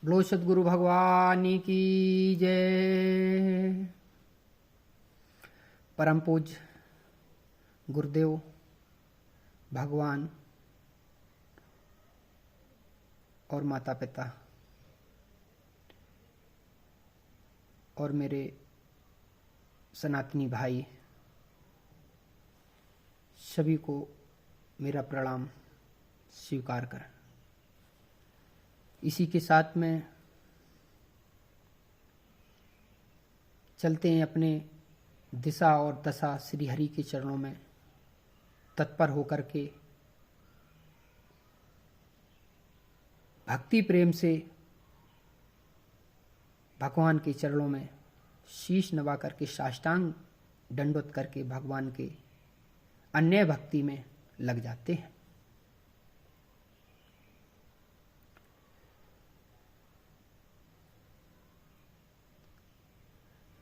बोलो सद्गुरु भगवान की जय। परम पूज्य गुरुदेव भगवान और माता पिता और मेरे सनातनी भाई सभी को मेरा प्रणाम स्वीकार करें। इसी के साथ में चलते हैं अपने दिशा और दशा श्री हरि के चरणों में तत्पर होकर के भक्ति प्रेम से भगवान के चरणों में शीश नवा करके साष्टांग दंडवत करके भगवान के अन्य भक्ति में लग जाते हैं।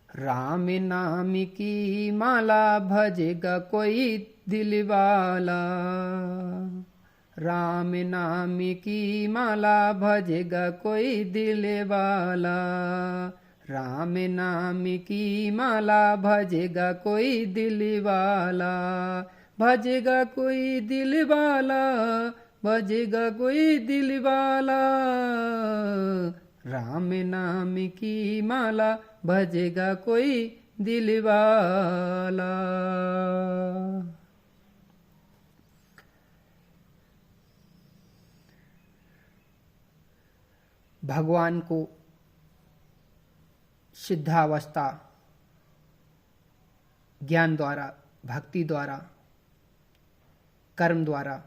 राम नाम की माला भजेगा कोई दिल वाला, राम नाम की माला भजेगा कोई दिल वाला, राम नाम की माला भजेगा कोई दिल वाला, भजेगा कोई दिल वाला, भजेगा कोई दिल वाला, राम नाम की माला भजेगा कोई दिल वाला। भगवान को सिद्धावस्था ज्ञान द्वारा, भक्ति द्वारा, कर्म द्वारा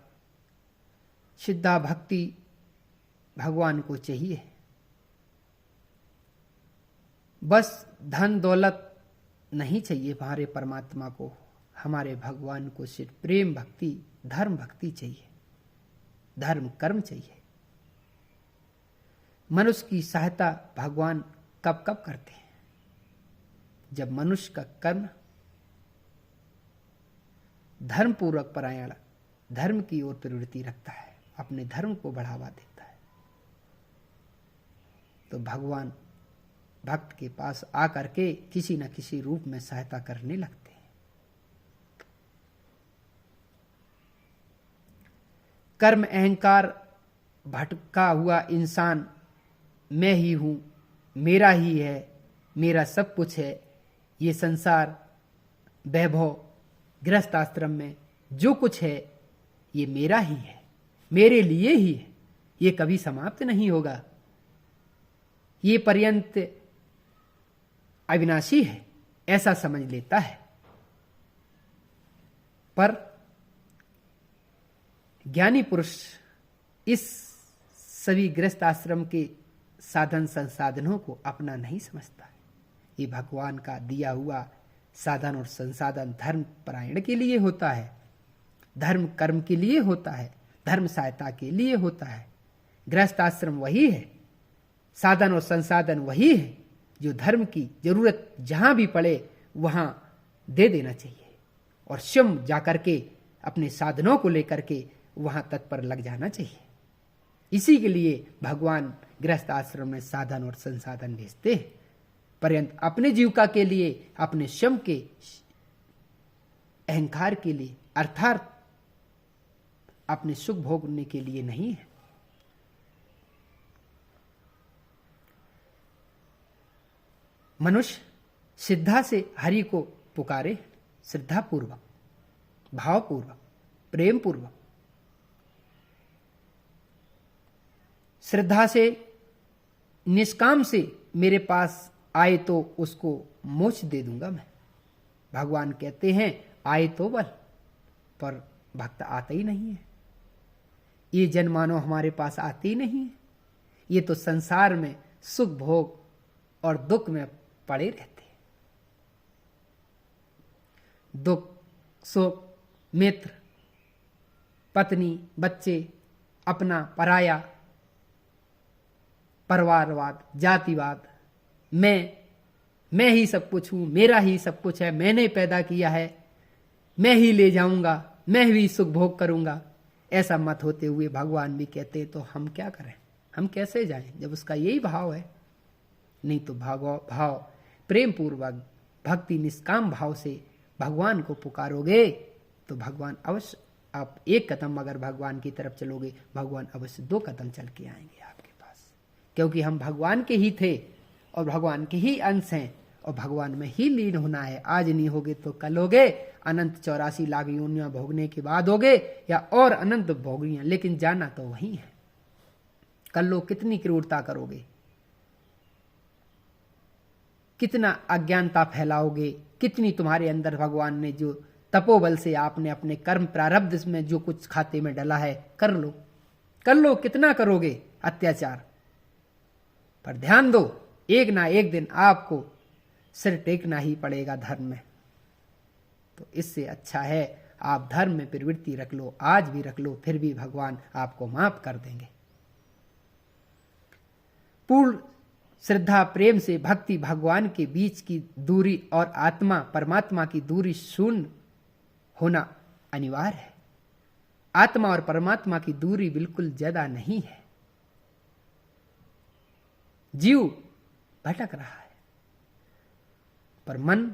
सिद्धा भक्ति भगवान को चाहिए। बस धन दौलत नहीं चाहिए हमारे परमात्मा को, हमारे भगवान को सिर्फ प्रेम भक्ति, धर्म भक्ति चाहिए, धर्म कर्म चाहिए। मनुष्य की सहायता भगवान कब कब करते हैं? जब मनुष्य का कर्म धर्म पूर्वक परायण धर्म की ओर प्रवृत्ति रखता है, अपने धर्म को बढ़ावा देता है, तो भगवान भक्त के पास आकर के किसी न किसी रूप में सहायता करने लगते हैं। कर्म अहंकार भटका हुआ इंसान मैं ही हूं, मेरा ही है, मेरा सब कुछ है, ये संसार वैभव गृहस्थ आश्रम में जो कुछ है ये मेरा ही है, मेरे लिए ही है, ये कभी समाप्त नहीं होगा, ये पर्यंत अविनाशी है, ऐसा समझ लेता है। पर ज्ञानी पुरुष इस सभी गृहस्थ आश्रम के साधन संसाधनों को अपना नहीं समझता है। ये भगवान का दिया हुआ साधन और संसाधन धर्म परायण के लिए होता है, धर्म कर्म के लिए होता है, धर्म सहायता के लिए होता है। गृहस्थ आश्रम वही है, साधन और संसाधन वही है जो धर्म की जरूरत जहां भी पड़े वहां दे देना चाहिए और स्वयं जाकर के अपने साधनों को लेकर के वहां तत्पर लग जाना चाहिए। इसी के लिए भगवान गृहस्थ आश्रम में साधन और संसाधन भेजते हैं, पर्यंत अपने जीविका के लिए, अपने स्वयं के अहंकार के लिए, अर्थात अपने सुख भोगने के लिए नहीं है। मनुष्य श्रद्धा से हरि को पुकारे, श्रद्धा पूर्वक, भाव पूर्वक, प्रेम पूर्वक, श्रद्धा से निष्काम से मेरे पास आए तो उसको मोक्ष दे दूंगा मैं। भगवान कहते हैं आए तो बल, पर भक्त आता ही नहीं है। ये जनमानव हमारे पास आते ही नहीं है, ये तो संसार में सुख भोग और दुख में पड़े रहते हैं। दुख सुख, मित्र, पत्नी, बच्चे, अपना पराया, परिवारवाद, जातिवाद, मैं ही सब कुछ हूं, मेरा ही सब कुछ है, मैंने पैदा किया है, मैं ही ले जाऊंगा, मैं भी सुख भोग करूंगा, ऐसा मत होते हुए भगवान भी कहते तो हम क्या करें? हम कैसे जाएं जब उसका यही भाव है? नहीं तो भाव प्रेम पूर्वक भक्ति निष्काम भाव से भगवान को पुकारोगे तो भगवान अवश्य, आप एक कदम अगर भगवान की तरफ चलोगे, भगवान अवश्य 2 कदम चल के आएंगे आपके पास, क्योंकि हम भगवान के ही थे और भगवान के ही अंश हैं और भगवान में ही लीन होना है। आज नहीं होगे तो कल होगे, अनंत 84 लाख योनियां भोगने के बाद होगे या और अनंत भोगियां, लेकिन जाना तो वही है। कल लोग कितनी क्रूरता करोगे, कितना अज्ञानता फैलाओगे, कितनी तुम्हारे अंदर भगवान ने जो तपोबल से आपने अपने कर्म प्रारब्ध में जो कुछ खाते में डला है कर लो, कितना करोगे अत्याचार। पर ध्यान दो, एक ना एक दिन आपको सिर टेकना ही पड़ेगा धर्म में। तो इससे अच्छा है आप धर्म में प्रवृत्ति रख लो, आज भी रख लो, फिर भी भगवान आपको माफ कर देंगे। पूर्ण श्रद्धा प्रेम से भक्ति भगवान के बीच की दूरी और आत्मा परमात्मा की दूरी शून्य होना अनिवार्य है। आत्मा और परमात्मा की दूरी बिल्कुल ज्यादा नहीं है। जीव भटक रहा है पर मन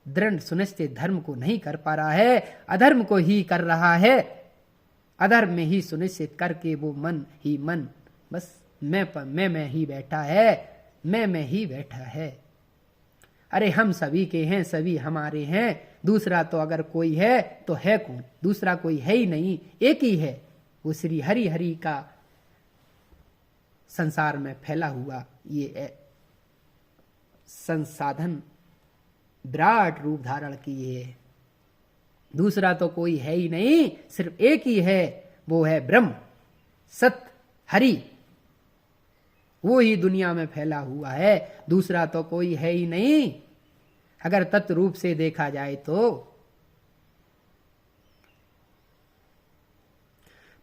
दृढ़ सुनिश्चित धर्म को नहीं कर पा रहा है, अधर्म को ही कर रहा है। अधर्म में ही सुनिश्चित करके वो मन ही मन बस मैं ही बैठा है, मैं ही बैठा है। अरे हम सभी के हैं, सभी हमारे हैं, दूसरा तो अगर कोई है तो है कौन? दूसरा कोई है ही नहीं, एक ही है, वो श्री हरि हरि का संसार में फैला हुआ ये संसाधन विराट रूप धारण किए है। दूसरा तो कोई है ही नहीं, सिर्फ एक ही है, वो है ब्रह्म सत्य हरि। वो ही दुनिया में फैला हुआ है, दूसरा तो कोई है ही नहीं अगर तत्व रूप से देखा जाए तो।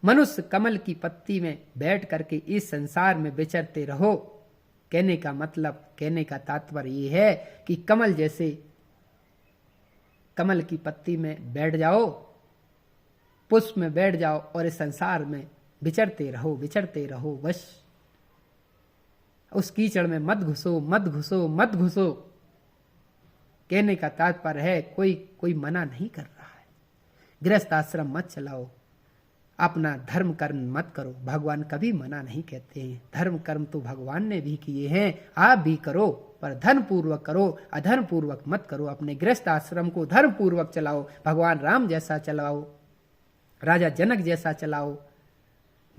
मनुष्य कमल की पत्ती में बैठ करके इस संसार में विचरते रहो। कहने का मतलब, कहने का तात्पर्य ये है कि कमल जैसे कमल की पत्ती में बैठ जाओ, पुष्प में बैठ जाओ और इस संसार में विचरते रहो बस। उस कीचड़ में मत घुसो। कहने का तात्पर्य है कोई मना नहीं कर रहा है। गृहस्थ आश्रम मत चलाओ, अपना धर्म कर्म मत करो, भगवान कभी मना नहीं कहते हैं। धर्म कर्म तो भगवान ने भी किए हैं, आप भी करो, पर धर्म पूर्वक करो, अधर्म पूर्वक मत करो। अपने गृहस्थ आश्रम को धर्म पूर्वक चलाओ, भगवान राम जैसा चलाओ, राजा जनक जैसा चलाओ,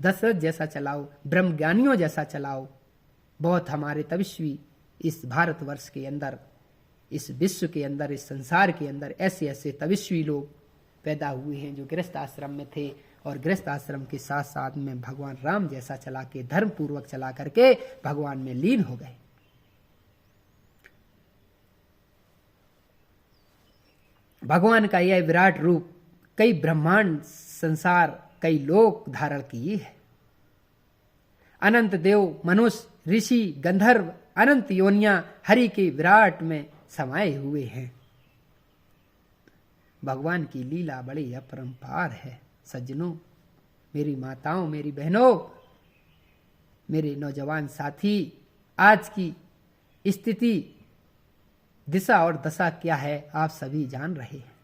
दशरथ जैसा चलाओ, ब्रह्म ज्ञानियों जैसा चलाओ। बहुत हमारे तपस्वी इस भारतवर्ष के अंदर, इस विश्व के अंदर, इस संसार के अंदर ऐसे ऐसे तपस्वी लोग पैदा हुए हैं जो गृहस्थ आश्रम में थे और गृहस्थ आश्रम के साथ साथ में भगवान राम जैसा चला के, धर्म पूर्वक चला करके भगवान में लीन हो गए। भगवान का यह विराट रूप कई ब्रह्मांड संसार, कई लोक धारण किए है। अनंत देव, मनुष्य, ऋषि, गंधर्व, अनंत योनियां हरि के विराट में समाये हुए हैं। भगवान की लीला बड़ी अपरंपार है। सज्जनों, मेरी माताओं, मेरी बहनों, मेरे नौजवान साथी, आज की स्थिति, दिशा और दशा क्या है आप सभी जान रहे हैं।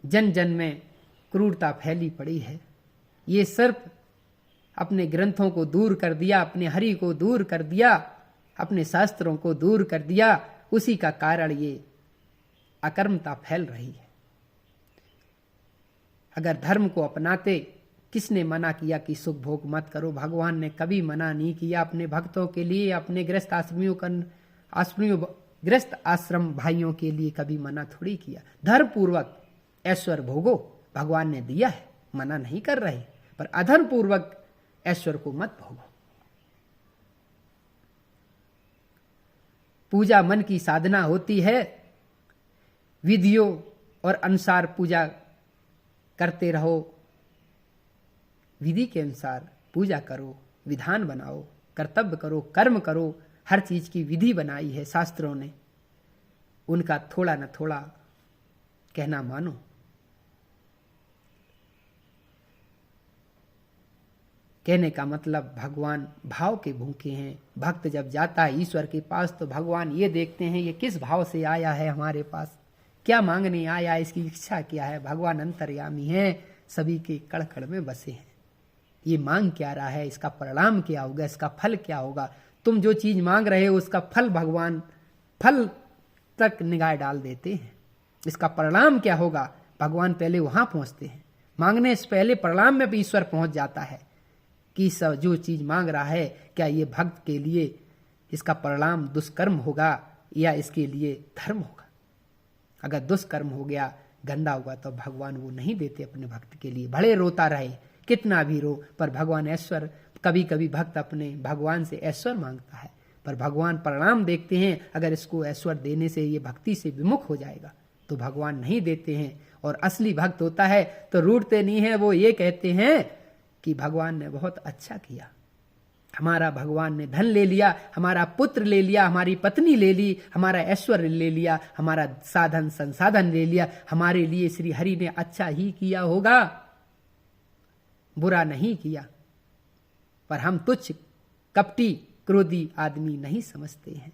जन जन में क्रूरता फैली पड़ी है। ये सिर्फ अपने ग्रंथों को दूर कर दिया, अपने हरि को दूर कर दिया, अपने शास्त्रों को दूर कर दिया, उसी का कारण ये अकर्मता फैल रही है। अगर धर्म को अपनाते, किसने मना किया कि सुख भोग मत करो? भगवान ने कभी मना नहीं किया अपने भक्तों के लिए, अपने गृहस्थ गृहस्थ आश्रम भाइयों के लिए कभी मना थोड़ी किया। धर्म पूर्वक ऐश्वर्य भोगो, भगवान ने दिया है, मना नहीं कर रहे, पर अधर्म पूर्वक ऐश्वर्य को मत भोगो। पूजा मन की साधना होती है, विधियों और अनुसार पूजा करते रहो, विधि के अनुसार पूजा करो, विधान बनाओ, कर्तव्य करो, कर्म करो। हर चीज की विधि बनाई है शास्त्रों ने, उनका थोड़ा न थोड़ा कहना मानो। कहने का मतलब भगवान भाव के भूखे हैं। भक्त जब जाता है ईश्वर के पास तो भगवान ये देखते हैं ये किस भाव से आया है हमारे पास, क्या मांगने आया, इसकी इच्छा क्या है। भगवान अंतर्यामी है, सभी के कड़ कड़ में बसे हैं। ये मांग क्या रहा है, इसका परिणाम क्या होगा, इसका फल क्या होगा। तुम जो चीज मांग रहे हो उसका फल भगवान फल तक निगाह डाल देते हैं। इसका परिणाम क्या होगा भगवान पहले वहां पहुंचते हैं। मांगने से पहले परिणाम में भी ईश्वर पहुंच जाता है कि सब जो चीज मांग रहा है क्या ये भक्त के लिए इसका परिणाम दुष्कर्म होगा या इसके लिए धर्म होगा। अगर दुष्कर्म हो गया, गंदा हुआ, तो भगवान वो नहीं देते अपने भक्त के लिए। भले रोता रहे, कितना भी रो, पर भगवान ऐश्वर्य, कभी कभी भक्त अपने भगवान से ऐश्वर्य मांगता है पर भगवान परिणाम देखते हैं। अगर इसको ऐश्वर्य देने से ये भक्ति से विमुख हो जाएगा तो भगवान नहीं देते हैं। और असली भक्त होता है तो रूठते नहीं है, वो ये कहते हैं कि भगवान ने बहुत अच्छा किया, हमारा भगवान ने धन ले लिया, हमारा पुत्र ले लिया, हमारी पत्नी ले ली, हमारा ऐश्वर्य ले लिया, हमारा साधन संसाधन ले लिया। हमारे लिए श्री हरि ने अच्छा ही किया होगा, बुरा नहीं किया। पर हम तुच्छ कपटी क्रोधी आदमी नहीं समझते हैं,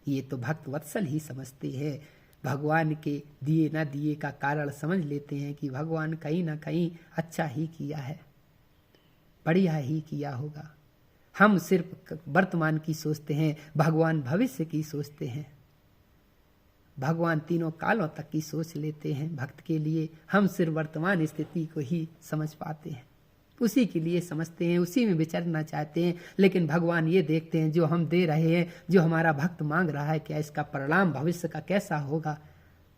ये तो भक्त वत्सल ही समझते हैं। भगवान के दिए ना दिए का कारण समझ लेते हैं कि भगवान कहीं ना कहीं अच्छा ही किया है, बढ़िया ही किया होगा। हम सिर्फ वर्तमान की सोचते हैं, भगवान भविष्य की सोचते हैं। भगवान तीनों कालों तक की सोच लेते हैं भक्त के लिए। हम सिर्फ वर्तमान स्थिति को ही समझ पाते हैं, उसी के लिए समझते हैं, उसी में विचरना चाहते हैं। लेकिन भगवान ये देखते हैं जो हम दे रहे हैं, जो हमारा भक्त मांग रहा है, क्या इसका परिणाम भविष्य का कैसा होगा।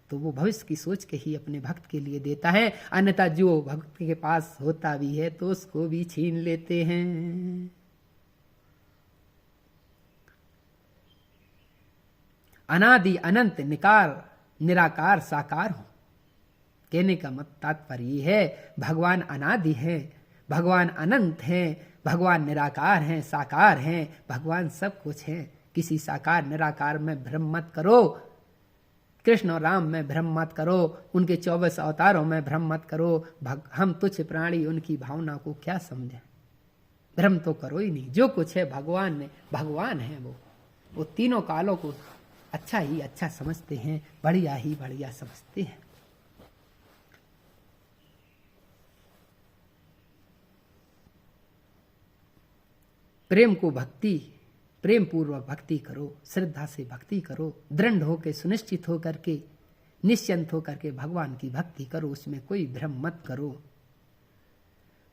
तो वो भविष्य की सोच के ही अपने भक्त के लिए देता है। अन्यथा जो भक्त के पास होता भी है तो उसको भी छीन लेते हैं। अनादि अनंत निराकार साकार हो। कहने का मत तात्पर्य ये है, भगवान अनादि है, भगवान अनंत हैं, भगवान निराकार हैं, साकार हैं। भगवान सब कुछ है। किसी साकार निराकार में भ्रम मत करो, कृष्ण और राम में भ्रम मत करो, उनके 24 अवतारों में भ्रम मत करो। हम तुच्छ प्राणी उनकी भावना को क्या समझें, भ्रम तो करो ही नहीं। जो कुछ है भगवान है, वो तीनों कालों को अच्छा ही अच्छा समझते हैं, बढ़िया ही बढ़िया समझते हैं। प्रेम पूर्वक भक्ति करो, श्रद्धा से भक्ति करो, दृढ़ होकर सुनिश्चित होकर के निश्चिंत होकर के भगवान की भक्ति करो, उसमें कोई भ्रम मत करो।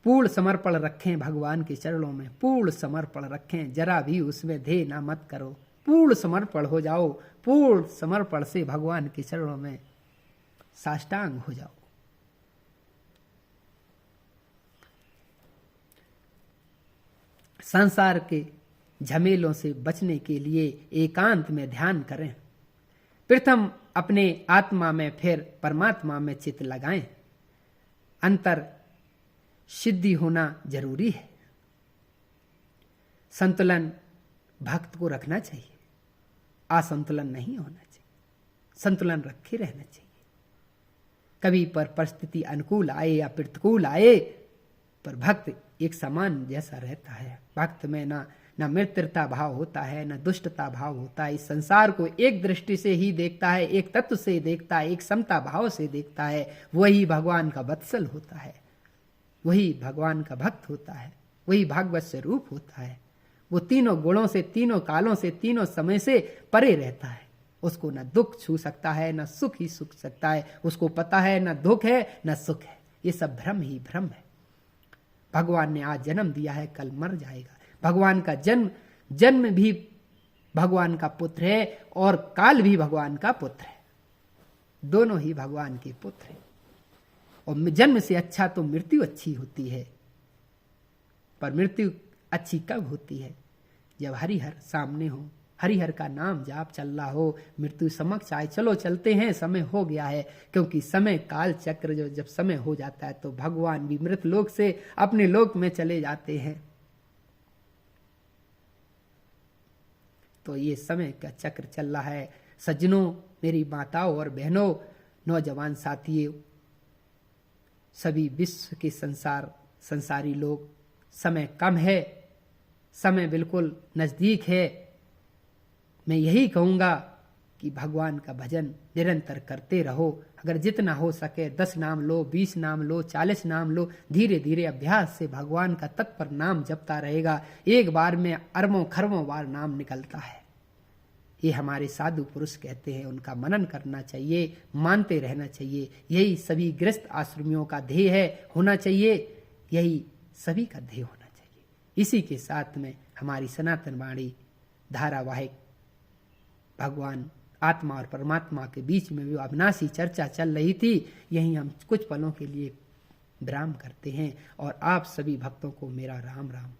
पूर्ण समर्पण रखें भगवान के चरणों में, पूर्ण समर्पण रखें, जरा भी उसमें ध्येय ना मत करो। पूर्ण समर्पण हो जाओ, पूर्ण समर्पण से भगवान के चरणों में साष्टांग हो जाओ। संसार के झमेलों से बचने के लिए एकांत में ध्यान करें। प्रथम अपने आत्मा में फिर परमात्मा में चित्त लगाएं। अंतर सिद्धि होना जरूरी है। संतुलन भक्त को रखना चाहिए, असंतुलन नहीं होना चाहिए, संतुलन रखे रहना चाहिए। कभी पर परिस्थिति अनुकूल आए या प्रतिकूल आए, पर भक्त एक समान जैसा रहता है। भक्त में ना मित्रता भाव होता है, ना दुष्टता भाव होता है। इस संसार को एक दृष्टि से ही देखता है, एक तत्व से देखता है, एक समता भाव से देखता है। वही भगवान का वत्सल होता है, वही भगवान का भक्त होता है, वही भागवत स्वरूप होता है। वो तीनों गुणों से, तीनों कालों से, तीनों समय से परे रहता है। उसको न दुख छू सकता है, न सुख ही सुख सकता है। उसको पता है न दुख है न सुख है, ये सब भ्रम ही भ्रम है। भगवान ने आज जन्म दिया है, कल मर जाएगा। भगवान का जन्म भी भगवान का पुत्र है और काल भी भगवान का पुत्र है। दोनों ही भगवान के पुत्र हैं। और जन्म से अच्छा तो मृत्यु अच्छी होती है, पर मृत्यु अच्छी कब होती है? जब हरिहर सामने हो, हरिहर का नाम जाप चल रहा हो, मृत्यु समक्ष आए, चलो चलते हैं, समय हो गया है। क्योंकि समय काल चक्र जो जब समय हो जाता है तो भगवान भी मृत लोक से अपने लोक में चले जाते हैं। तो ये समय का चक्र चल रहा है। सज्जनों, मेरी माताओं और बहनों, नौजवान साथियों, सभी विश्व के संसारी लोग, समय कम है, समय बिल्कुल नज़दीक है। मैं यही कहूँगा कि भगवान का भजन निरंतर करते रहो। अगर जितना हो सके 10 नाम लो, 20 नाम लो, 40 नाम लो, धीरे धीरे अभ्यास से भगवान का तत्पर नाम जपता रहेगा। एक बार में अरबों खरबों बार नाम निकलता है। ये हमारे साधु पुरुष कहते हैं, उनका मनन करना चाहिए, मानते रहना चाहिए। यही सभी गृहस्थ आश्रमियों का ध्येय है, होना चाहिए, यही सभी का ध्येय होना चाहिए। इसी के साथ में हमारी सनातन वाणी धारावाहिक भगवान आत्मा और परमात्मा के बीच में जो अविनाशी चर्चा चल रही थी, यहीं हम कुछ पलों के लिए विराम करते हैं। और आप सभी भक्तों को मेरा राम राम।